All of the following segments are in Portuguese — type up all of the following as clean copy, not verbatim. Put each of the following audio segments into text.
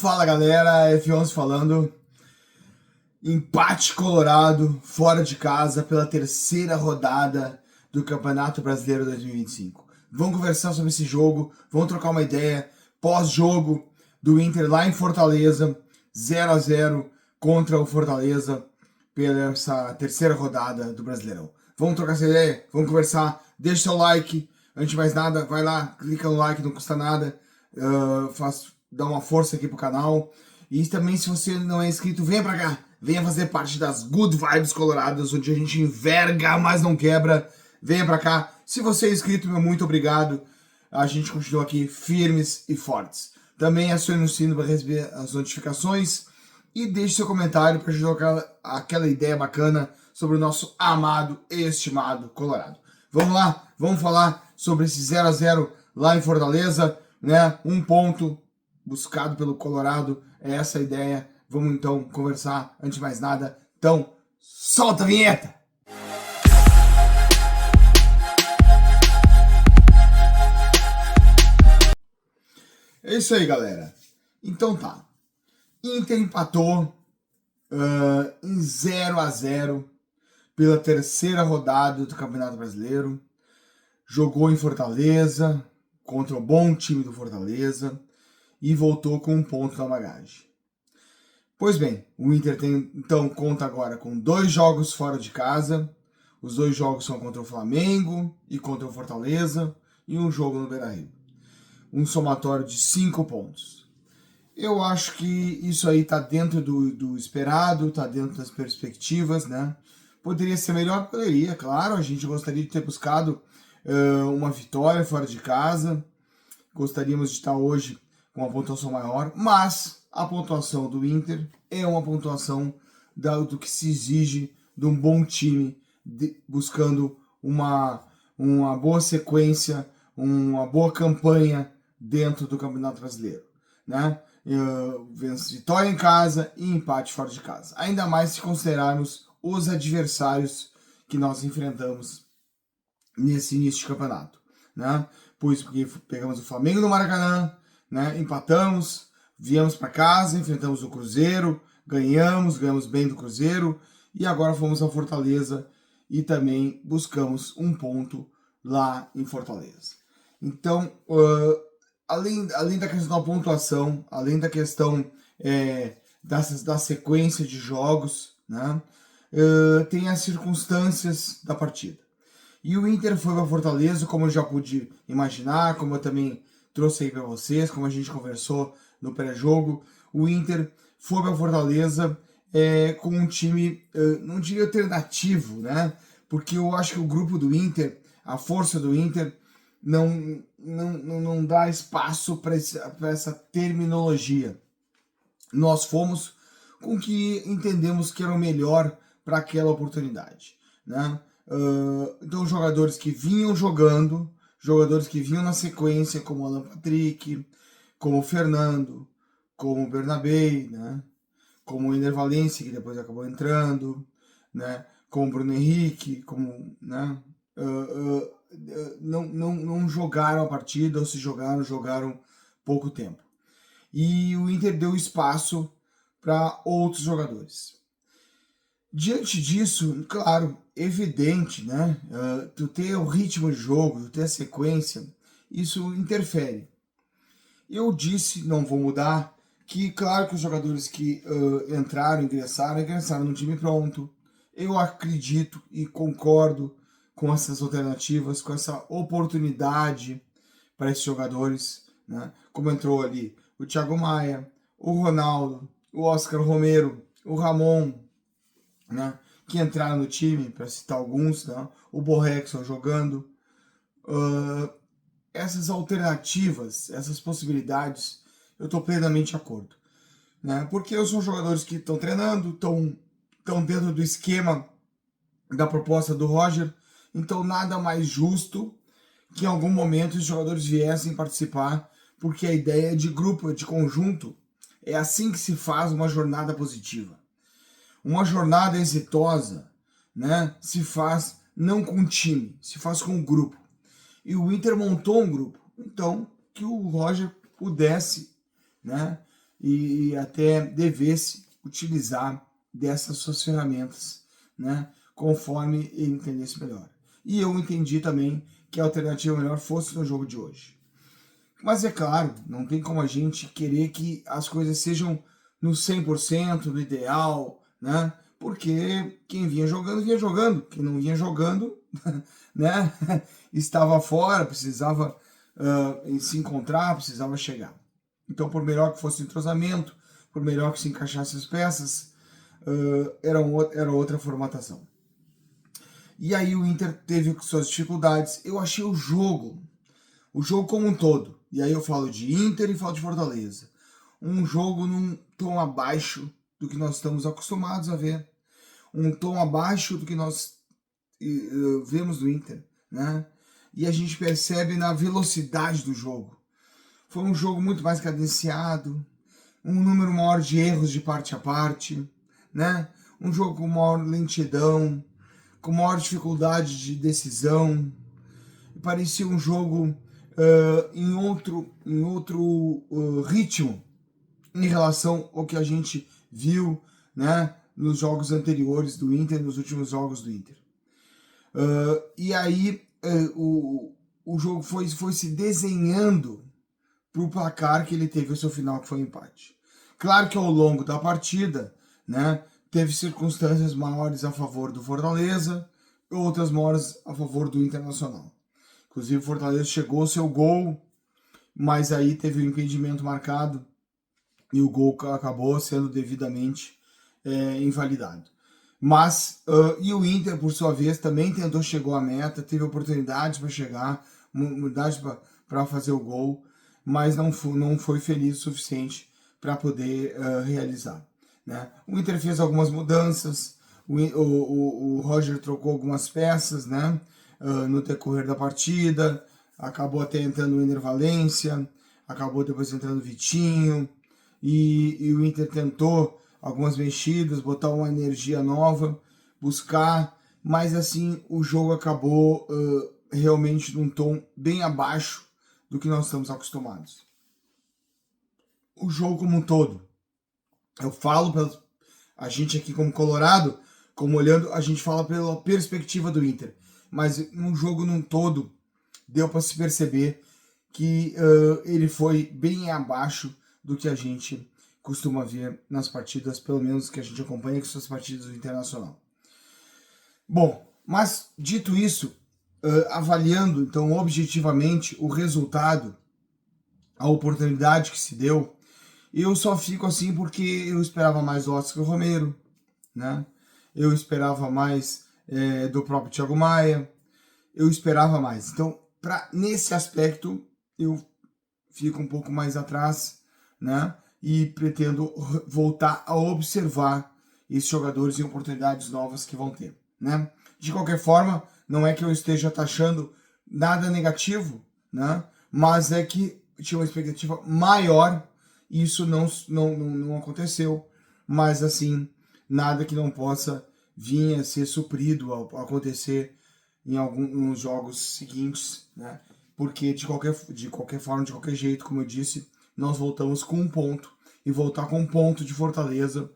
Fala galera, F11 falando. Empate colorado, fora de casa, pela terceira rodada do Campeonato Brasileiro 2025. Vamos conversar sobre esse jogo, vamos trocar uma ideia. Pós-jogo do Inter lá em Fortaleza, 0-0 contra o Fortaleza, pela essa terceira rodada do Brasileirão. Vamos trocar essa ideia, vamos conversar. Deixa seu like, antes de mais nada, vai lá, clica no like, não custa nada. Dá uma força aqui pro canal. E também, se você não é inscrito, venha pra cá. Venha fazer parte das Good Vibes Coloradas, onde a gente enverga, mas não quebra. Venha pra cá. Se você é inscrito, meu muito obrigado. A gente continua aqui firmes e fortes. Também acione o sino para receber as notificações. E deixe seu comentário para ajudar aquela ideia bacana sobre o nosso amado e estimado Colorado. Vamos lá, vamos falar sobre esse 0-0 lá em Fortaleza, né? Um ponto buscado pelo Colorado, é essa a ideia. Vamos então conversar, antes de mais nada. Então, solta a vinheta! É isso aí, galera. Então tá. Inter empatou em 0-0 pela terceira rodada do Campeonato Brasileiro. Jogou em Fortaleza, contra o bom time do Fortaleza, e voltou com um ponto na bagagem. Pois bem, o Inter então conta agora com 2 jogos fora de casa. Os 2 jogos são contra o Flamengo e contra o Fortaleza, e um jogo no Beira-Rio. Um somatório de 5 pontos. Eu acho que isso aí tá dentro do esperado, tá dentro das perspectivas, né? Poderia ser melhor? Poderia, claro. A gente gostaria de ter buscado uma vitória fora de casa. Gostaríamos de estar hoje com uma pontuação maior, mas a pontuação do Inter é uma pontuação do que se exige de um bom time, buscando uma boa sequência, uma boa campanha dentro do Campeonato Brasileiro, né? Vitória em casa e empate fora de casa. Ainda mais se considerarmos os adversários que nós enfrentamos nesse início de campeonato, né? Pois porque pegamos o Flamengo no Maracanã, né? Empatamos, viemos para casa, enfrentamos o Cruzeiro, ganhamos bem do Cruzeiro, e agora fomos ao Fortaleza e também buscamos um ponto lá em Fortaleza. Então, além da questão da pontuação, além da questão da sequência de jogos, né? Tem as circunstâncias da partida. E o Inter foi para Fortaleza, como eu já pude imaginar, como eu também trouxe aí para vocês, como a gente conversou no pré-jogo. O Inter foi para Fortaleza com um time, não diria alternativo, né? Porque eu acho que o grupo do Inter, a força do Inter, não dá espaço para essa terminologia. Nós fomos com o que entendemos que era o melhor para aquela oportunidade, né? Então, jogadores que vinham jogando, jogadores que vinham na sequência, como o Alan Patrick, como o Fernando, como o Bernabé, né? Como o Ender Valencia, que depois acabou entrando, né? Como o Bruno Henrique, como, né? Não jogaram a partida, ou se jogaram pouco tempo. E o Inter deu espaço para outros jogadores. Diante disso, claro, evidente, né? Tu ter o ritmo de jogo, tu ter a sequência, isso interfere. Eu disse, não vou mudar, que claro que os jogadores que ingressaram no time pronto. Eu acredito e concordo com essas alternativas, com essa oportunidade para esses jogadores, né? Como entrou ali o Thiago Maia, o Ronaldo, o Oscar Romero, o Ramon, né? Que entraram no time, para citar alguns, né? O Borrexon jogando. Essas alternativas, essas possibilidades, eu estou plenamente de acordo, né? Porque são jogadores que estão treinando, estão dentro do esquema da proposta do Roger, então nada mais justo que em algum momento os jogadores viessem participar, porque a ideia é de grupo, é de conjunto. É assim que se faz uma jornada positiva. Uma jornada exitosa, né, se faz não com um time, se faz com um grupo. E o Inter montou um grupo, então que o Roger pudesse, né, e até devesse utilizar dessas suas ferramentas, né, conforme ele entendesse melhor. E eu entendi também que a alternativa melhor fosse no jogo de hoje. Mas é claro, não tem como a gente querer que as coisas sejam no 100%, no ideal, né? Porque quem vinha jogando. Quem não vinha jogando, né? Estava fora, precisava se encontrar, precisava chegar. Então, por melhor que fosse o entrosamento, por melhor que se encaixasse as peças, era outra formatação. E aí o Inter teve suas dificuldades. Eu achei o jogo como um todo, e aí eu falo de Inter e falo de Fortaleza, um jogo num tom abaixo do que nós estamos acostumados a ver, um tom abaixo do que nós vemos do Inter, né? E a gente percebe na velocidade do jogo. Foi um jogo muito mais cadenciado, um número maior de erros de parte a parte, né? Um jogo com maior lentidão, com maior dificuldade de decisão. Parecia um jogo em outro ritmo em relação ao que a gente viu, né, nos jogos anteriores do Inter, nos últimos jogos do Inter. E aí o jogo foi se desenhando para o placar que ele teve o seu final, que foi um empate. Claro que ao longo da partida, né, teve circunstâncias maiores a favor do Fortaleza, outras maiores a favor do Internacional. Inclusive o Fortaleza chegou ao seu gol, mas aí teve o impedimento marcado e o gol acabou sendo devidamente invalidado. Mas, e o Inter, por sua vez, também chegou à meta, teve oportunidades para chegar, oportunidade para fazer o gol, mas não foi feliz o suficiente para poder realizar. Né? O Inter fez algumas mudanças, o Roger trocou algumas peças, né, no decorrer da partida, acabou até entrando o Ener Valencia, acabou depois entrando o Vitinho, e o Inter tentou algumas mexidas, botar uma energia nova, buscar, mas assim o jogo acabou realmente num tom bem abaixo do que nós estamos acostumados. O jogo como um todo, eu falo a gente aqui como colorado, como olhando, a gente fala pela perspectiva do Inter, mas um jogo num todo deu para se perceber que ele foi bem abaixo do que a gente costuma ver nas partidas, pelo menos que a gente acompanha com suas partidas do Internacional. Bom, mas dito isso, avaliando então objetivamente o resultado, a oportunidade que se deu, eu só fico assim porque eu esperava mais do Oscar Romero, né? Eu esperava mais do próprio Thiago Maia, eu esperava mais. Então, nesse aspecto, eu fico um pouco mais atrás, né? E pretendo voltar a observar esses jogadores e oportunidades novas que vão ter, né? De qualquer forma, não é que eu esteja taxando nada negativo, né? Mas é que tinha uma expectativa maior e isso não aconteceu. Mas assim, nada que não possa vir a ser suprido ao acontecer em alguns jogos seguintes, né? Porque de qualquer forma, de qualquer jeito, como eu disse, nós voltamos com um ponto, e voltar com um ponto de Fortaleza,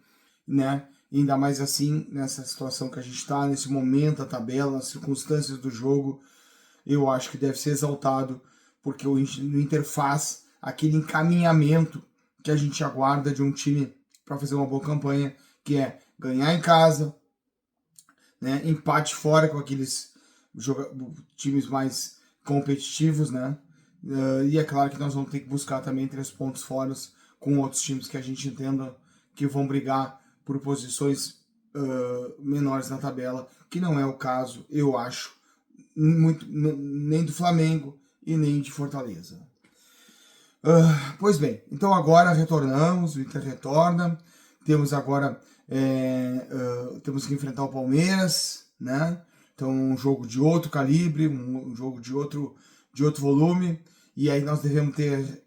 né? Ainda mais assim, nessa situação que a gente está, nesse momento da tabela, nas circunstâncias do jogo, eu acho que deve ser exaltado, porque o Inter faz aquele encaminhamento que a gente aguarda de um time para fazer uma boa campanha, que é ganhar em casa, né? Empate fora com aqueles times mais competitivos, né? E é claro que nós vamos ter que buscar também 3 pontos fora com outros times que a gente entenda que vão brigar por posições menores na tabela, que não é o caso, eu acho, nem do Flamengo e nem de Fortaleza. Pois bem, então agora retornamos, o Inter retorna, temos agora temos que enfrentar o Palmeiras, né? Então um jogo de outro calibre, um jogo de outro volume, e aí nós devemos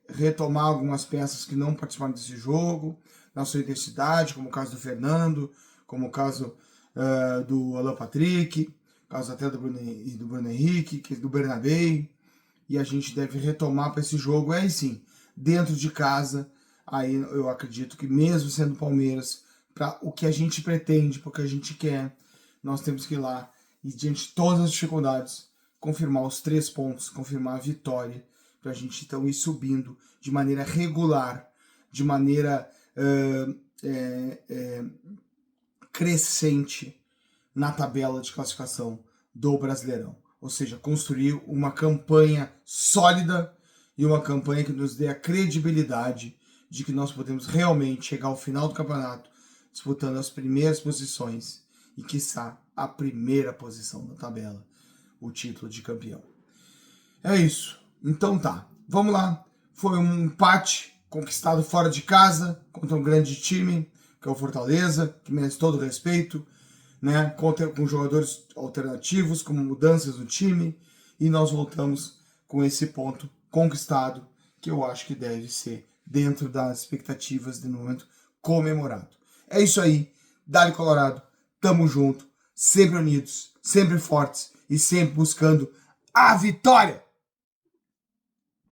retomar algumas peças que não participaram desse jogo, na sua intensidade, como o caso do Fernando, como o caso do Alan Patrick, caso até do Bruno Henrique, do Bernabé, e a gente deve retomar para esse jogo, aí sim, dentro de casa, aí eu acredito que mesmo sendo Palmeiras, para o que a gente pretende, para o que a gente quer, nós temos que ir lá e, diante de todas as dificuldades, confirmar os 3 pontos, confirmar a vitória, para a gente então ir subindo de maneira regular, de maneira crescente na tabela de classificação do Brasileirão. Ou seja, construir uma campanha sólida e uma campanha que nos dê a credibilidade de que nós podemos realmente chegar ao final do campeonato disputando as primeiras posições e, quiçá, a primeira posição da tabela, o título de campeão. É isso. Então tá, vamos lá. Foi um empate conquistado fora de casa contra um grande time, que é o Fortaleza, que merece todo o respeito, né? Com jogadores alternativos, com mudanças no time, e nós voltamos com esse ponto conquistado, que eu acho que deve ser dentro das expectativas de no momento comemorado. É isso aí, Dale Colorado, tamo junto, sempre unidos, sempre fortes e sempre buscando a vitória!